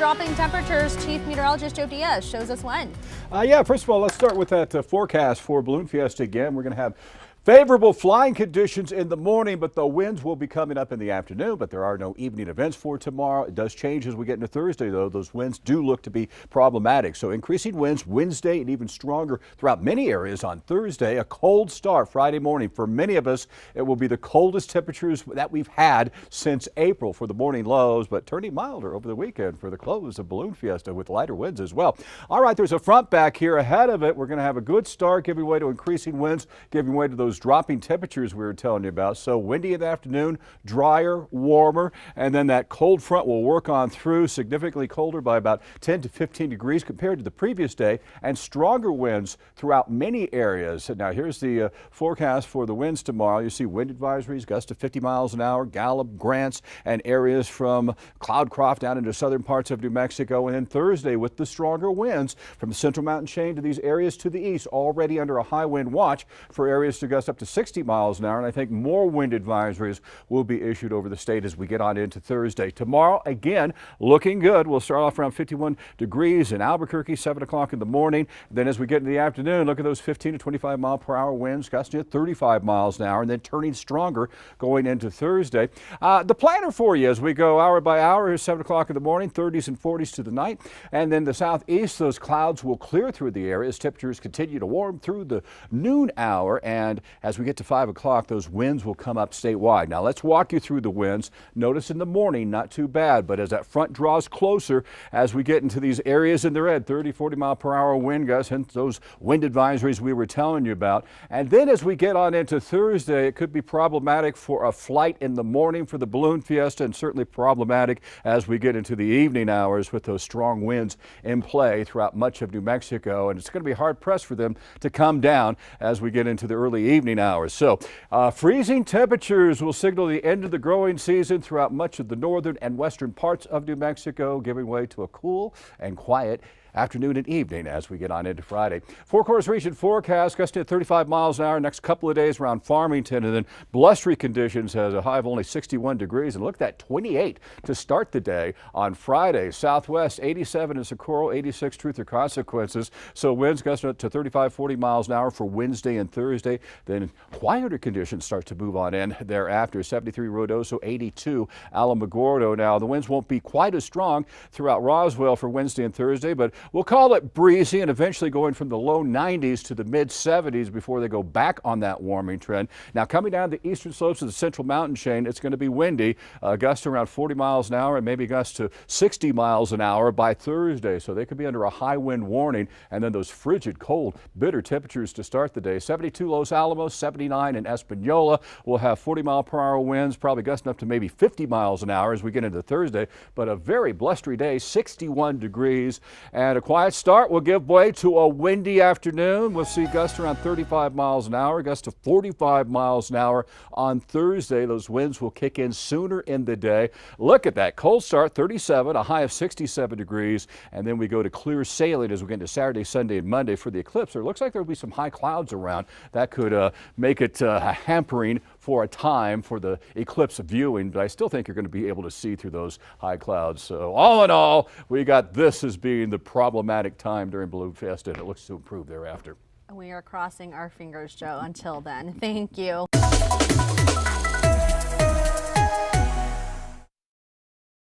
dropping temperatures. Chief Meteorologist Joe Diaz shows us when. Yeah, first of all, let's start with that forecast for Balloon Fiesta again. We're going to have favorable flying conditions in the morning, but the winds will be coming up in the afternoon, but there are no evening events for tomorrow. It does change as we get into Thursday, though. Those winds do look to be problematic. So increasing winds Wednesday and even stronger throughout many areas on Thursday. A cold start Friday morning. For many of us, it will be the coldest temperatures that we've had since April for the morning lows, but turning milder over the weekend for the close of Balloon Fiesta with lighter winds as well. All right, there's a front back here ahead of it. We're going to have a good start, giving way to increasing winds, giving way to those dropping temperatures we were telling you about. So windy in the afternoon, drier, warmer, and then that cold front will work on through, significantly colder by about 10 to 15 degrees compared to the previous day, and stronger winds throughout many areas. Now here's the forecast for the winds tomorrow. You see wind advisories, gusts to 50 miles an hour, Gallup, Grants, and areas from Cloudcroft down into southern parts of New Mexico. And then Thursday with the stronger winds from the Central Mountain Chain to these areas to the east, already under a high wind watch for areas to gust up to 60 miles an hour, and I think more wind advisories will be issued over the state as we get on into Thursday. Tomorrow, again, looking good. We'll start off around 51 degrees in Albuquerque, 7 o'clock in the morning. Then as we get into the afternoon, look at those 15 to 25 mile per hour winds gusting at 35 miles an hour and then turning stronger going into Thursday. The planner for you as we go hour by hour is 7 o'clock in the morning, 30s and 40s to the night. And then the southeast, those clouds will clear through the area as temperatures continue to warm through the noon hour. And as we get to 5 o'clock, those winds will come up statewide. Now let's walk you through the winds. Notice in the morning, not too bad, but as that front draws closer, as we get into these areas in the red, 30, 40 mile per hour wind gusts, hence those wind advisories we were telling you about. And then as we get on into Thursday, it could be problematic for a flight in the morning for the Balloon Fiesta, and certainly problematic as we get into the evening hours with those strong winds in play throughout much of New Mexico. And it's going to be hard pressed for them to come down as we get into the early evening hours. So freezing temperatures will signal the end of the growing season throughout much of the northern and western parts of New Mexico, giving way to a cool and quiet afternoon and evening as we get on into Friday. Four Corners region forecast gusting at 35 miles an hour next couple of days around Farmington, and then blustery conditions has a high of only 61 degrees, and look at that, 28 to start the day on Friday. Southwest 87 in Socorro, 86 Truth or Consequences. So winds gusting up to 35, 40 miles an hour for Wednesday and Thursday. Then quieter conditions start to move on in thereafter. 73 Ruidoso, 82 Alamogordo. Now the winds won't be quite as strong throughout Roswell for Wednesday and Thursday, but we'll call it breezy and eventually going from the low 90s to the mid 70s before they go back on that warming trend. Now coming down the eastern slopes of the Central Mountain Chain, it's going to be windy, gusts around 40 miles an hour and maybe gusts to 60 miles an hour by Thursday. So they could be under a high wind warning, and then those frigid, cold, bitter temperatures to start the day. 72 Los Alamos, 79 in Espanola. We'll have 40 mile per hour winds, probably gusting up to maybe 50 miles an hour as we get into Thursday, but a very blustery day, 61 degrees. And a quiet start will give way to a windy afternoon. We'll see gusts around 35 miles an hour, gusts to 45 miles an hour on Thursday. Those winds will kick in sooner in the day. Look at that cold start, 37, a high of 67 degrees. And then we go to clear sailing as we get into Saturday, Sunday, and Monday for the eclipse. It looks like there will be some high clouds around. That could make it hampering for a time for the eclipse viewing, but I still think you're going to be able to see through those high clouds. So all in all, we got this as being the problematic time during Balloon Fiesta, and it looks to improve thereafter. We are crossing our fingers, Joe, until then. Thank you.